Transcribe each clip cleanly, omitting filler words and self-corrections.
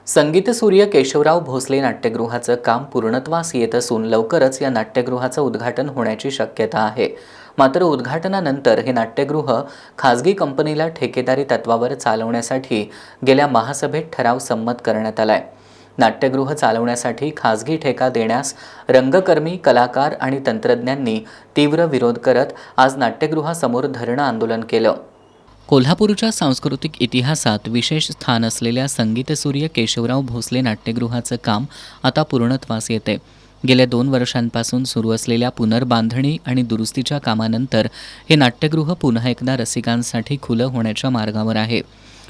संगीतसूर्य केशवराव भोसले नाट्यगृहाचं काम पूर्णत्वास येत असून लवकरच या नाट्यगृहाचं उद्घाटन होण्याची शक्यता आहे। मात्र उद्घाटनानंतर हे नाट्यगृह खाजगी कंपनीला ठेकेदारी तत्वावर चालवण्यासाठी गेल्या महासभेत ठराव संमत करण्यात आलाय। नाट्यगृह चालवण्यासाठी खाजगी ठेका देण्यास रंगकर्मी, कलाकार आणि तंत्रज्ञांनी तीव्र विरोध करत आज नाट्यगृहासमोर धरणं आंदोलन केलं। कोल्हापूरच्या सांस्कृतिक इतिहासात विशेष स्थान असलेल्या संगीतसूर्य केशवराव भोसले नाट्यगृहाचं काम आता पूर्णत्वास येते। गेल्या 2 वर्षांपासून सुरू असलेल्या पुनर्बांधणी आणि दुरुस्तीच्या कामानंतर हे नाट्यगृह पुन्हा एकदा रसिकांसाठी खुलं होण्याच्या मार्गावर आहे।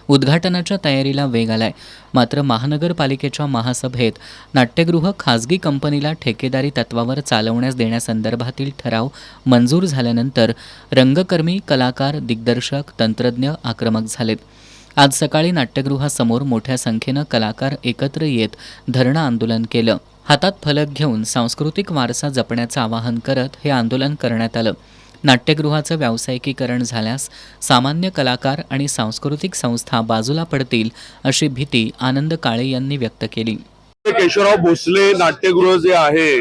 उद्घाटनाच्या तयारीला वेग आलाय। मात्र महानगरपालिकेच्या महासभेत नाट्यगृह खाजगी कंपनीला ठेकेदारी तत्वावर चालवण्यास देण्यासंदर्भातील ठराव मंजूर झाल्यानंतर रंगकर्मी, कलाकार, दिग्दर्शक, तंत्रज्ञ आक्रमक झालेत। आज सकाळी नाट्यगृहासमोर मोठ्या संख्येनं कलाकार एकत्र येत धरणं आंदोलन केलं। हातात फलक घेऊन सांस्कृतिक वारसा जपण्याचं आवाहन करत हे आंदोलन करण्यात आलं। नाट्यगृहाचं व्यावसायिकीकरण झाल्यास सामान्य कलाकार आणि सांस्कृतिक संस्था बाजूला पडतील अशी भीती आनंद काळे यांनी व्यक्त केली। केशवराव भोसले नाट्यगृह जे आहे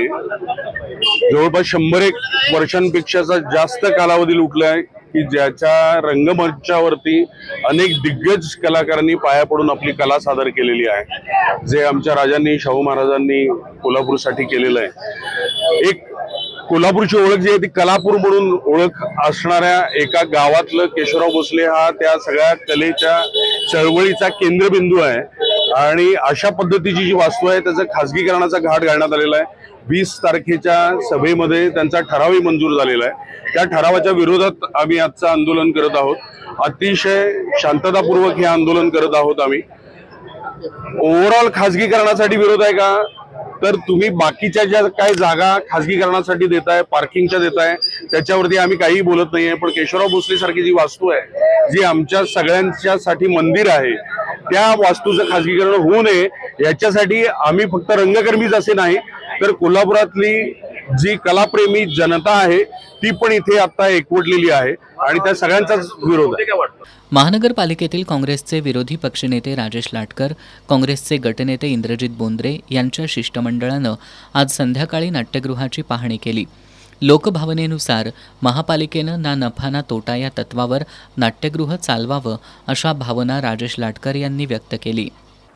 जवळपास 101 वर्षांपेक्षा जास्त कालावधी लुटलाय की ज्याच्या रंगमंचावरती अनेक दिग्गज कलाकारांनी पाया पडून आपली कला सादर केलेली आहे, जे आमच्या राजांनी, शाहू महाराजांनी कोल्हापूरसाठी केलेलं आहे। एक कोल्हापूरची ओळख जी आहे ती कलापूर म्हणून ओळख असणाऱ्या एका गावातलं केशवराव भोसले हा त्या सगळ्या कलेच्या चळवळीचा केंद्रबिंदू आहे आणि अशा पद्धतीची जी वास्तू आहे त्याचं खाजगीकरणाचा घाट घालण्यात आलेला आहे। 20 तारखेच्या सभेमध्ये त्यांचा ठरावही मंजूर झालेला आहे। त्या ठरावाच्या विरोधात आम्ही आजचं आंदोलन करत आहोत। अतिशय शांततापूर्वक हे आंदोलन करत आहोत। आम्ही ओव्हरऑल खाजगीकरणासाठी विरोध आहे का, तर तुम्ही बाकीच्या ज्या काय जागा खाजगीकरणासाठी देताय, पार्किंगच्या देताय, त्याच्यावरती आम्ही काही बोलत नाहीये। पण केशवराव भोसले सारखी जी वास्तू आहे, जी आमच्या सगळ्यांच्यासाठी मंदिर आहे, त्या वास्तूचं खाजगीकरण होऊ नये याच्यासाठी आम्ही फक्त रंगकर्मीच असे नाही तर कोल्हापुरातली जी कलाप्रेमी जनता आहे ती पण इथे आता एकवटलेली आहे आणि त्या सगळ्यांचाच विरोध आहे। महानगरपालिकेतील काँग्रेसचे विरोधी पक्षनेते राजेश लाटकर, काँग्रेसचे गटनेते इंद्रजित बोंद्रे यांच्या शिष्टमंडळानं आज संध्याकाळी नाट्यगृहाची पाहणी केली। लोकभावनेनुसार महापालिकेनं ना नफा ना तोटा या तत्वावर नाट्यगृह चालवावं अशा भावना राजेश लाटकर यांनी व्यक्त केली।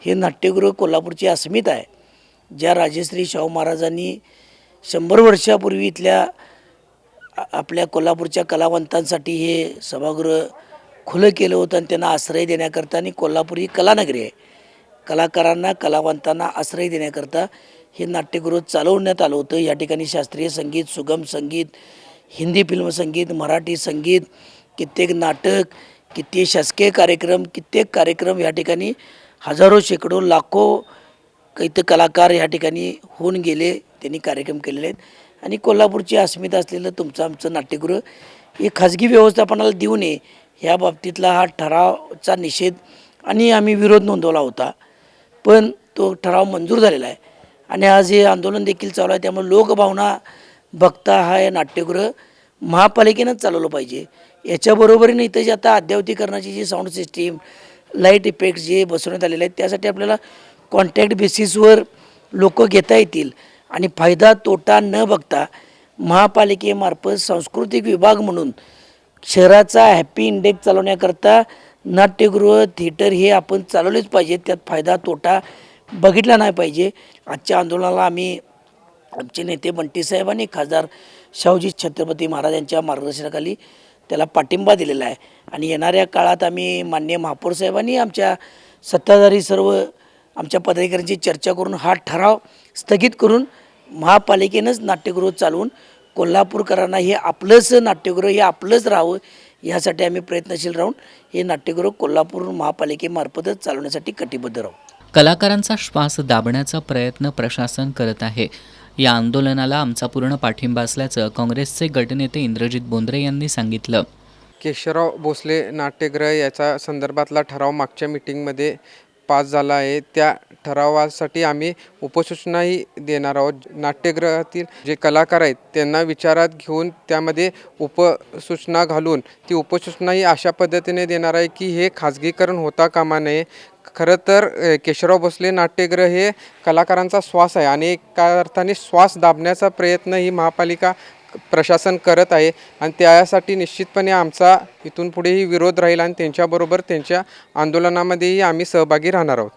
हे नाट्यगृह कोल्हापूरची अस्मिता आहे। ज्या राजश्री शाहू महाराजांनी 100 वर्षापूर्वी इथल्या आपल्या कोल्हापूरच्या कलावंतांसाठी हे सभागृह खुलं केलं होतं आणि त्यांना आश्रय देण्याकरता, आणि कोल्हापूर ही कलानगरी आहे, कलाकारांना, कलावंतांना आश्रय देण्याकरता हे नाट्यगृह चालवण्यात आलं होतं। या ठिकाणी शास्त्रीय संगीत, सुगम संगीत, हिंदी फिल्म संगीत, मराठी संगीत, कित्येक नाटक, कित्येक शासकीय कार्यक्रम, कित्येक कार्यक्रम या ठिकाणी हजारो, शेकडो, लाखो इथं कलाकार या ठिकाणी होऊन गेले, त्यांनी कार्यक्रम केलेले आहेत। आणि कोल्हापूरची अस्मिता असलेलं आमचं नाट्यगृह हे खाजगी व्यवस्थापनाला देऊ नये ह्या बाबतीतला हा ठरावचा निषेध आणि आम्ही विरोध नोंदवला होता, पण तो ठराव मंजूर झालेला आहे आणि आज हे आंदोलन देखील चालू आहे। त्यामुळे लोकभावना बघता हा हे नाट्यगृह महापालिकेनंच चालवलं पाहिजे। याच्याबरोबरीने इथं जे आता अद्ययावतीकरणाची जी साऊंड सिस्टीम, लाईट इफेक्ट्स जे बसवण्यात आलेले आहेत त्यासाठी आपल्याला कॉन्ट्रॅक्ट बेसिसवर लोक घेता येतील आणि फायदा तोटा न बघता महापालिकेमार्फत सांस्कृतिक विभाग म्हणून शहराचा हॅपी इंडेक्स चालवण्याकरता नाट्यगृह, थिएटर हे आपण चालवलेच पाहिजे, त्यात फायदा तोटा बघितला नाही पाहिजे। आजच्या आंदोलनाला आम्ही आमचे नेते बंटी साहेब आणि खासदार शाहूजी छत्रपती महाराज यांच्या मार्गदर्शनाखाली त्याला पाठिंबा दिलेला आहे आणि येणाऱ्या काळात आम्ही माननीय महापौर साहेबांनी आमच्या सत्ताधारी सर्व आमच्या पदाधिकाऱ्यांची चर्चा करून हा ठराव स्थगित करून महापालिकेनंच नाट्यगृह चालवून कोल्हापूरकरांना हे आपलंच नाट्यगृह हे आपलंच राहावं यासाठी आम्ही प्रयत्नशील राहून हे नाट्यगृह कोल्हापूर महापालिकेमार्फतच चालवण्यासाठी कटिबद्ध राहू। कलाकारांचा श्वास दाबण्याचा प्रयत्न प्रशासन करत आहे। या आंदोलनाला आमचा पूर्ण पाठिंबा असल्याचं काँग्रेसचे गटनेते इंद्रजित बोंद्रे यांनी सांगितलं। केशवराव भोसले नाट्यगृह याचा संदर्भातला ठराव मागच्या मीटिंगमध्ये पास झाला आहे। त्या ठरावासाठी आम्ही उपसूचनाही देणार आहोत। नाट्यगृहातील जे कलाकार आहेत त्यांना विचारात घेऊन त्यामध्ये उपसूचना घालून ती उपसूचनाही अशा पद्धतीने देणार आहे की हे खाजगीकरण होता कामा नये। खरं तर केशवराव भोसले नाट्यगृह हे कलाकारांचा श्वास आहे आणि एका अर्थाने श्वास दाबण्याचा प्रयत्न ही महापालिका प्रशासन करत आहे आणि त्यासाठी निश्चितपणे आमचा इथून पुढेही विरोध राहील आणि त्यांच्याबरोबर त्यांच्या आंदोलनामध्येही आम्ही सहभागी राहणार आहोत.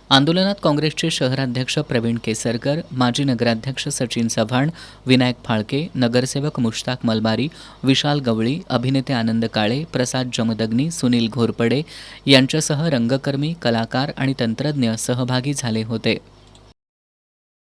आंदोलनात काँग्रेसचे शहराध्यक्ष प्रवीण केसरकर, माजी नगराध्यक्ष सचिन चव्हाण, विनायक फाळके, नगरसेवक मुश्ताक मलबारी, विशाल गवळी, अभिनेते आनंद काळे, प्रसाद जमदग्नी, सुनील घोरपडे यांच्यासह रंगकर्मी, कलाकार आणि तंत्रज्ञ सहभागी झाले होते.